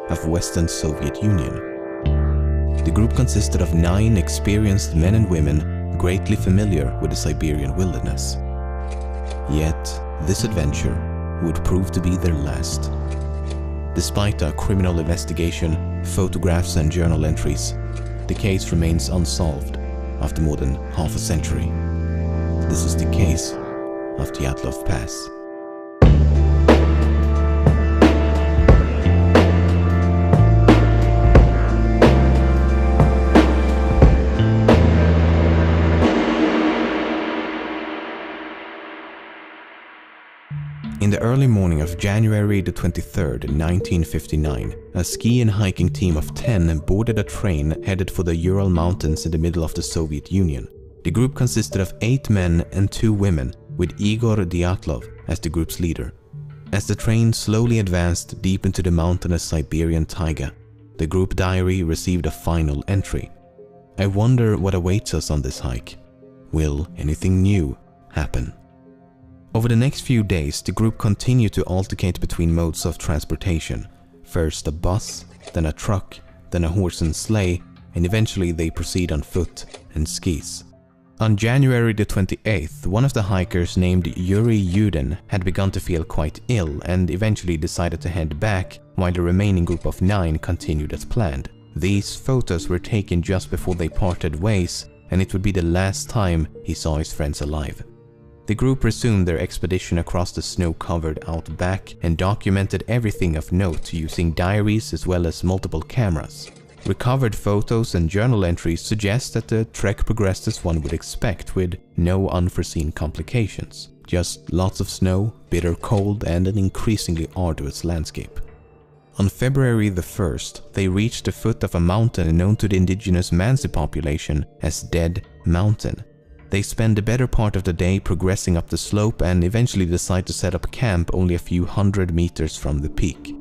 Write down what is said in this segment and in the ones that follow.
of Western Soviet Union. The group consisted of 9 experienced men and women greatly familiar with the Siberian wilderness. Yet, this adventure would prove to be their last. Despite a criminal investigation, photographs and journal entries, the case remains unsolved after more than half a century. This is the case of Dyatlov Pass. In the early morning of January the 23rd, 1959, a ski and hiking team of 10 boarded a train headed for the Ural Mountains in the middle of the Soviet Union. The group consisted of 8 men and 2 women, with Igor Dyatlov as the group's leader. As the train slowly advanced deep into the mountainous Siberian taiga, the group diary received a final entry. I wonder what awaits us on this hike. Will anything new happen? Over the next few days, the group continued to alternate between modes of transportation. First a bus, then a truck, then a horse and sleigh, and eventually they proceed on foot and skis. On January the 28th, one of the hikers named Yuri Yudin had begun to feel quite ill and eventually decided to head back, while the remaining group of 9 continued as planned. These photos were taken just before they parted ways, and it would be the last time he saw his friends alive. The group resumed their expedition across the snow-covered outback and documented everything of note using diaries as well as multiple cameras. Recovered photos and journal entries suggest that the trek progressed as one would expect, with no unforeseen complications. Just lots of snow, bitter cold, and an increasingly arduous landscape. On February the 1st, they reached the foot of a mountain known to the indigenous Mansi population as Dead Mountain. They spend the better part of the day progressing up the slope and eventually decide to set up camp only a few hundred meters from the peak.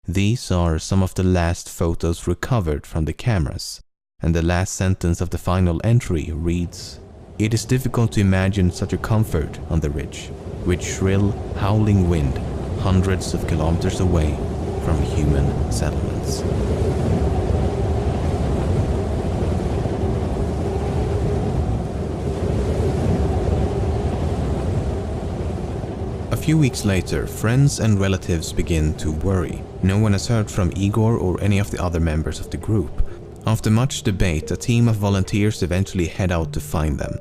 These are some of the last photos recovered from the cameras, and the last sentence of the final entry reads, "It is difficult to imagine such a comfort on the ridge, with shrill, howling wind hundreds of kilometers away from human settlements." A few weeks later, friends and relatives begin to worry. No one has heard from Igor or any of the other members of the group. After much debate, a team of volunteers eventually head out to find them.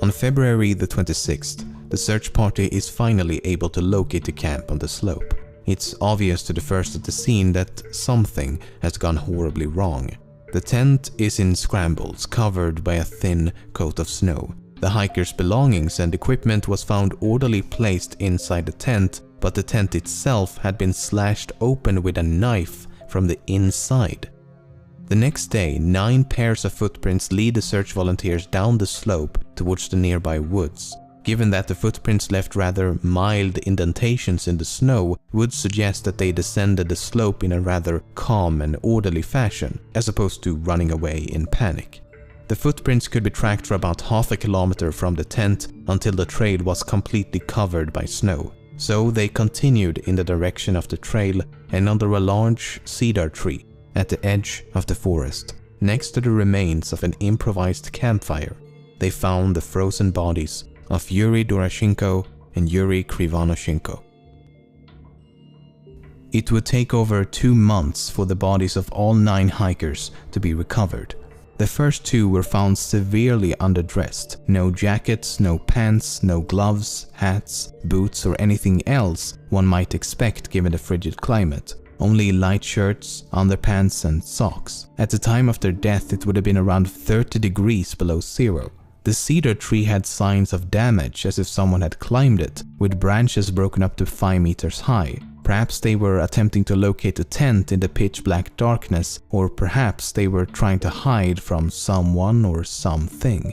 On February the 26th, the search party is finally able to locate the camp on the slope. It's obvious to the first at the scene that something has gone horribly wrong. The tent is in scrambles, covered by a thin coat of snow. The hikers' belongings and equipment was found orderly placed inside the tent, but the tent itself had been slashed open with a knife from the inside. The next day, 9 pairs of footprints lead the search volunteers down the slope towards the nearby woods. Given that the footprints left rather mild indentations in the snow, would suggest that they descended the slope in a rather calm and orderly fashion, as opposed to running away in panic. The footprints could be tracked for about half a kilometer from the tent until the trail was completely covered by snow. So they continued in the direction of the trail and under a large cedar tree at the edge of the forest, next to the remains of an improvised campfire, they found the frozen bodies of Yuri Doroshenko and Yuri Krivonoshenko. It would take over 2 months for the bodies of all 9 hikers to be recovered. The first 2 were found severely underdressed. No jackets, no pants, no gloves, hats, boots or anything else one might expect given the frigid climate. Only light shirts, underpants and socks. At the time of their death it would have been around 30 degrees below zero. The cedar tree had signs of damage as if someone had climbed it, with branches broken up to 5 meters high. Perhaps they were attempting to locate a tent in the pitch black darkness, or perhaps they were trying to hide from someone or something.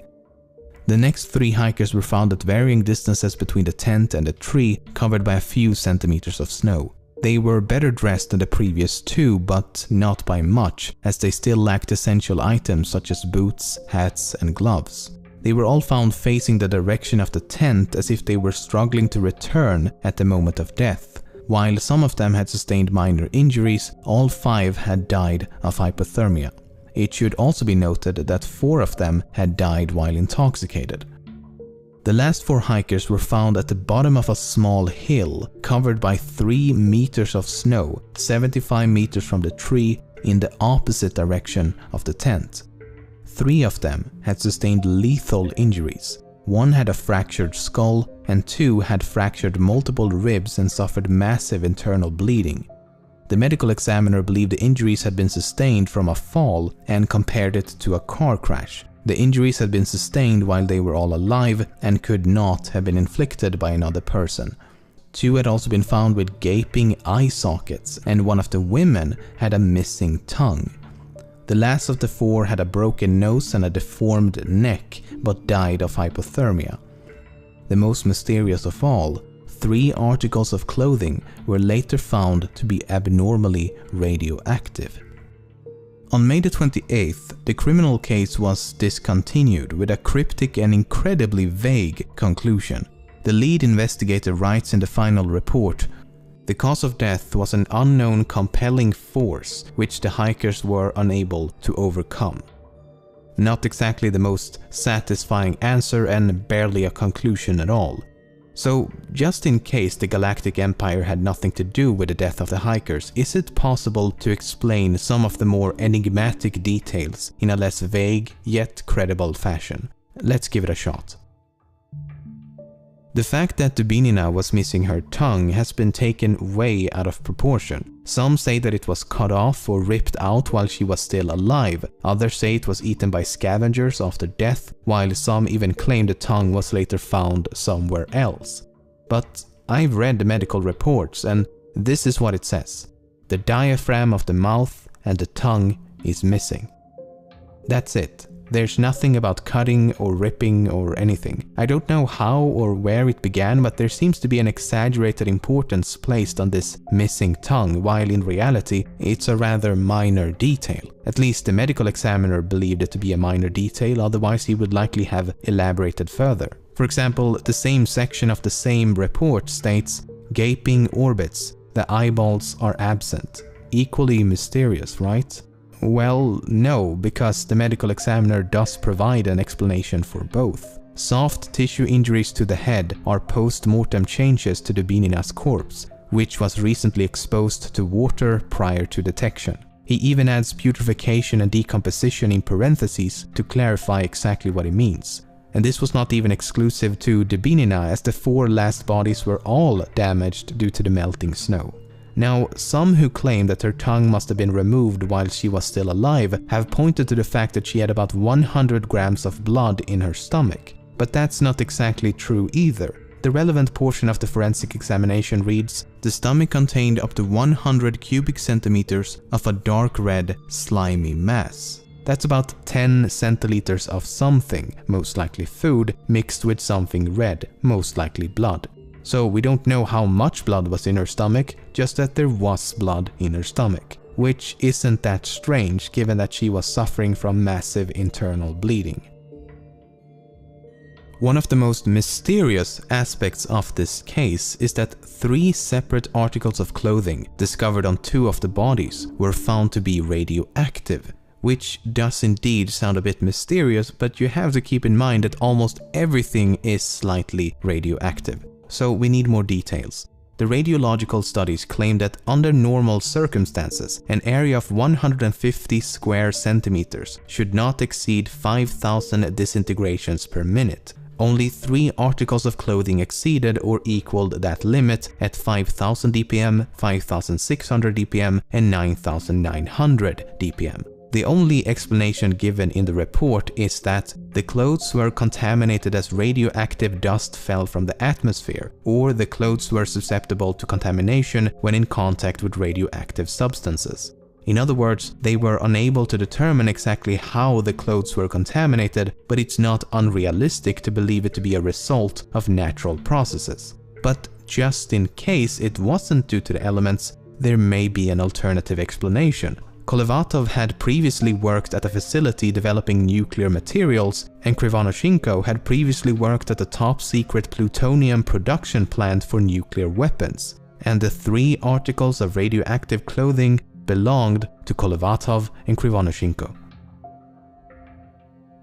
The next 3 hikers were found at varying distances between the tent and the tree, covered by a few centimeters of snow. They were better dressed than the previous 2, but not by much, as they still lacked essential items such as boots, hats and gloves. They were all found facing the direction of the tent as if they were struggling to return at the moment of death. While some of them had sustained minor injuries, all 5 had died of hypothermia. It should also be noted that 4 of them had died while intoxicated. The last 4 hikers were found at the bottom of a small hill covered by 3 meters of snow, 75 meters from the tree in the opposite direction of the tent. 3 of them had sustained lethal injuries. 1 had a fractured skull and 2 had fractured multiple ribs and suffered massive internal bleeding. The medical examiner believed the injuries had been sustained from a fall and compared it to a car crash. The injuries had been sustained while they were all alive and could not have been inflicted by another person. 2 had also been found with gaping eye sockets, and 1 of the women had a missing tongue. The last of the 4 had a broken nose and a deformed neck, but died of hypothermia. The most mysterious of all, 3 articles of clothing were later found to be abnormally radioactive. On May the 28th, the criminal case was discontinued with a cryptic and incredibly vague conclusion. The lead investigator writes in the final report, "The cause of death was an unknown compelling force which the hikers were unable to overcome." Not exactly the most satisfying answer and barely a conclusion at all. So, just in case the Galactic Empire had nothing to do with the death of the hikers, is it possible to explain some of the more enigmatic details in a less vague yet credible fashion? Let's give it a shot. The fact that Dubinina was missing her tongue has been taken way out of proportion. Some say that it was cut off or ripped out while she was still alive, others say it was eaten by scavengers after death, while some even claim the tongue was later found somewhere else. But I've read the medical reports and this is what it says. The diaphragm of the mouth and the tongue is missing. That's it. There's nothing about cutting or ripping or anything. I don't know how or where it began, but there seems to be an exaggerated importance placed on this missing tongue, while in reality it's a rather minor detail. At least the medical examiner believed it to be a minor detail, otherwise he would likely have elaborated further. For example, the same section of the same report states, "Gaping orbits, the eyeballs are absent." Equally mysterious, right? Well, no, because the medical examiner does provide an explanation for both. Soft tissue injuries to the head are post-mortem changes to Dubinina's corpse, which was recently exposed to water prior to detection. He even adds putrefaction and decomposition in parentheses to clarify exactly what it means. And this was not even exclusive to Dubinina, as the 4 last bodies were all damaged due to the melting snow. Now, some who claim that her tongue must have been removed while she was still alive have pointed to the fact that she had about 100 grams of blood in her stomach. But that's not exactly true either. The relevant portion of the forensic examination reads, "The stomach contained up to 100 cubic centimeters of a dark red, slimy mass." That's about 10 centiliters of something, most likely food, mixed with something red, most likely blood. So we don't know how much blood was in her stomach, just that there was blood in her stomach. Which isn't that strange given that she was suffering from massive internal bleeding. One of the most mysterious aspects of this case is that 3 separate articles of clothing discovered on 2 of the bodies were found to be radioactive. Which does indeed sound a bit mysterious, but you have to keep in mind that almost everything is slightly radioactive. So we need more details. The radiological studies claim that under normal circumstances, an area of 150 square centimeters should not exceed 5,000 disintegrations per minute. Only 3 articles of clothing exceeded or equaled that limit at 5,000 dpm, 5,600 dpm, and 9,900 dpm. The only explanation given in the report is that the clothes were contaminated as radioactive dust fell from the atmosphere, or the clothes were susceptible to contamination when in contact with radioactive substances. In other words, they were unable to determine exactly how the clothes were contaminated, but it's not unrealistic to believe it to be a result of natural processes. But just in case it wasn't due to the elements, there may be an alternative explanation. Kolevatov had previously worked at a facility developing nuclear materials, and Krivonoshenko had previously worked at a top-secret plutonium production plant for nuclear weapons. and the 3 articles of radioactive clothing belonged to Kolevatov and Krivonoshenko.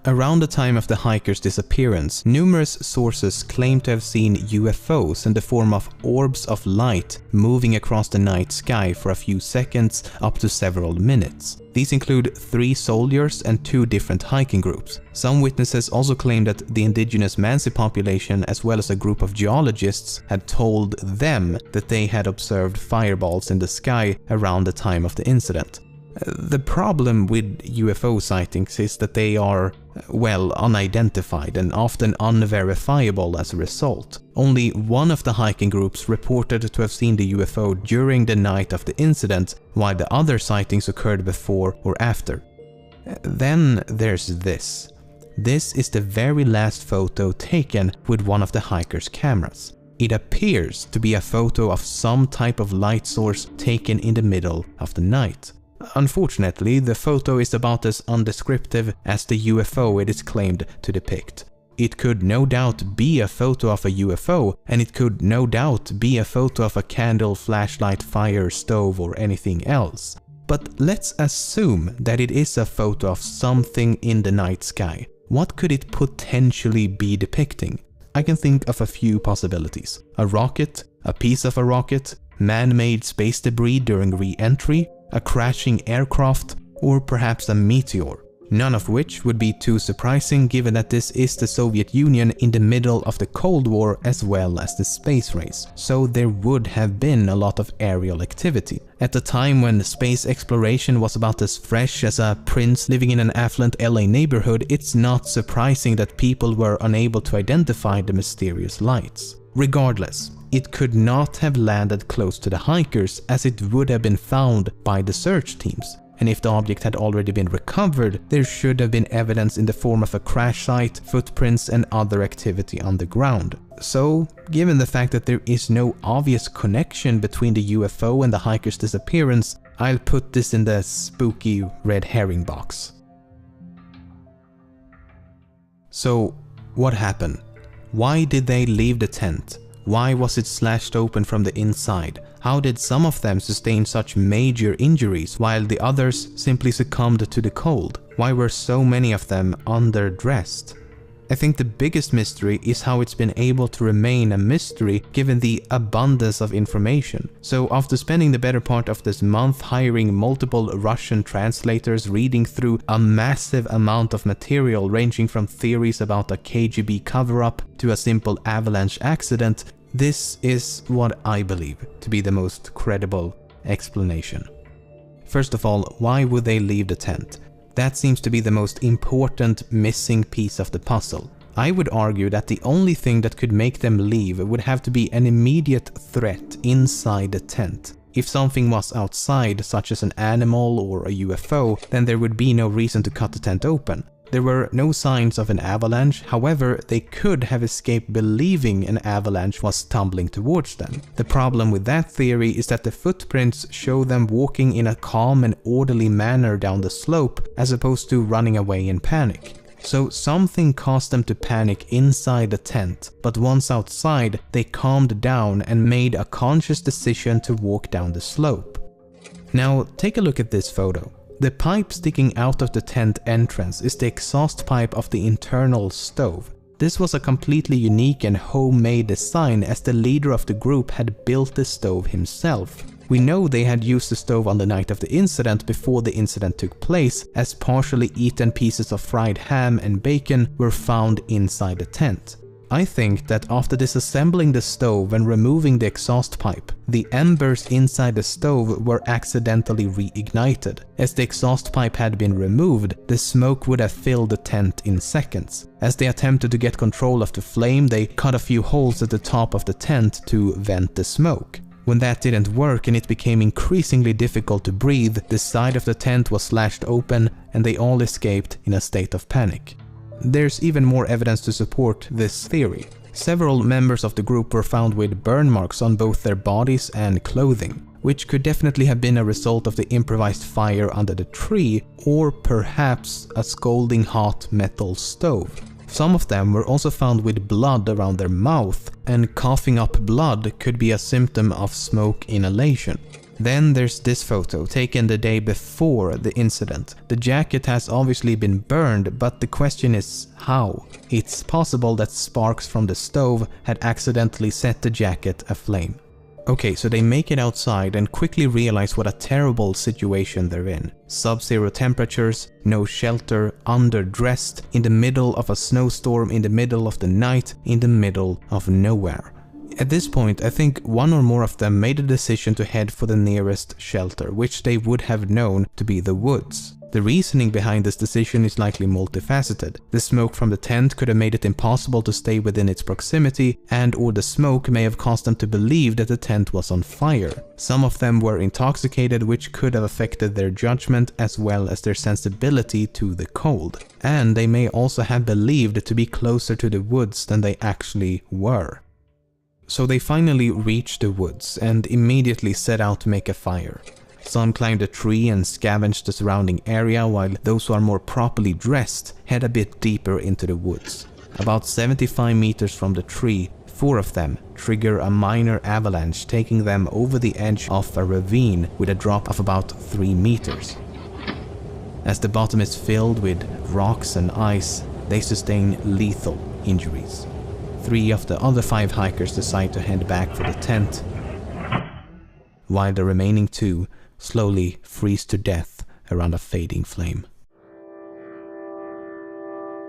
Around the time of the hikers' disappearance, numerous sources claim to have seen UFOs in the form of orbs of light moving across the night sky for a few seconds up to several minutes. These include 3 soldiers and 2 different hiking groups. Some witnesses also claim that the indigenous Mansi population, as well as a group of geologists, had told them that they had observed fireballs in the sky around the time of the incident. The problem with UFO sightings is that they are, well, unidentified and often unverifiable as a result. Only one of the hiking groups reported to have seen the UFO during the night of the incident, while the other sightings occurred before or after. Then there's this. This is the very last photo taken with one of the hikers' cameras. It appears to be a photo of some type of light source taken in the middle of the night. Unfortunately, the photo is about as undescriptive as the UFO it is claimed to depict. It could no doubt be a photo of a UFO, and it could no doubt be a photo of a candle, flashlight, fire, stove, or anything else. But let's assume that it is a photo of something in the night sky. What could it potentially be depicting? I can think of a few possibilities. A rocket, a piece of a rocket, man-made space debris during re-entry, a crashing aircraft, or perhaps a meteor. None of which would be too surprising given that this is the Soviet Union in the middle of the Cold War as well as the space race, so there would have been a lot of aerial activity. At the time when space exploration was about as fresh as a prince living in an affluent LA neighborhood, it's not surprising that people were unable to identify the mysterious lights. Regardless, it could not have landed close to the hikers as it would have been found by the search teams. And if the object had already been recovered, there should have been evidence in the form of a crash site, footprints, and other activity on the ground. So, given the fact that there is no obvious connection between the UFO and the hiker's disappearance, I'll put this in the spooky red herring box. So, what happened? Why did they leave the tent? Why was it slashed open from the inside? How did some of them sustain such major injuries while the others simply succumbed to the cold? Why were so many of them underdressed? I think the biggest mystery is how it's been able to remain a mystery given the abundance of information. So after spending the better part of this month hiring multiple Russian translators reading through a massive amount of material ranging from theories about a KGB cover-up to a simple avalanche accident, this is what I believe to be the most credible explanation. First of all, why would they leave the tent? That seems to be the most important missing piece of the puzzle. I would argue that the only thing that could make them leave would have to be an immediate threat inside the tent. If something was outside, such as an animal or a UFO, then there would be no reason to cut the tent open. There were no signs of an avalanche, however, they could have escaped believing an avalanche was tumbling towards them. The problem with that theory is that the footprints show them walking in a calm and orderly manner down the slope, as opposed to running away in panic. So something caused them to panic inside the tent, but once outside, they calmed down and made a conscious decision to walk down the slope. Now, take a look at this photo. The pipe sticking out of the tent entrance is the exhaust pipe of the internal stove. This was a completely unique and homemade design as the leader of the group had built the stove himself. We know they had used the stove on the night of the incident before the incident took place, as partially eaten pieces of fried ham and bacon were found inside the tent. I think that after disassembling the stove and removing the exhaust pipe, the embers inside the stove were accidentally reignited. As the exhaust pipe had been removed, the smoke would have filled the tent in seconds. As they attempted to get control of the flame, they cut a few holes at the top of the tent to vent the smoke. When that didn't work and it became increasingly difficult to breathe, the side of the tent was slashed open and they all escaped in a state of panic. There's even more evidence to support this theory. Several members of the group were found with burn marks on both their bodies and clothing, which could definitely have been a result of the improvised fire under the tree, or perhaps a scalding hot metal stove. Some of them were also found with blood around their mouth, and coughing up blood could be a symptom of smoke inhalation. Then there's this photo, taken the day before the incident. The jacket has obviously been burned, but the question is how? It's possible that sparks from the stove had accidentally set the jacket aflame. Okay, so they make it outside and quickly realize what a terrible situation they're in. Sub-zero temperatures, no shelter, underdressed, in the middle of a snowstorm, in the middle of the night, in the middle of nowhere. At this point, I think one or more of them made a decision to head for the nearest shelter, which they would have known to be the woods. The reasoning behind this decision is likely multifaceted. The smoke from the tent could have made it impossible to stay within its proximity, and/or the smoke may have caused them to believe that the tent was on fire. Some of them were intoxicated, which could have affected their judgment as well as their sensibility to the cold. And they may also have believed to be closer to the woods than they actually were. So they finally reached the woods and immediately set out to make a fire. Some climbed a tree and scavenged the surrounding area, while those who are more properly dressed head a bit deeper into the woods. About 75 meters from the tree, 4 of them trigger a minor avalanche, taking them over the edge of a ravine with a drop of about 3 meters. As the bottom is filled with rocks and ice, they sustain lethal injuries. 3 of the other 5 hikers decide to head back for the tent, while the remaining 2 slowly freeze to death around a fading flame.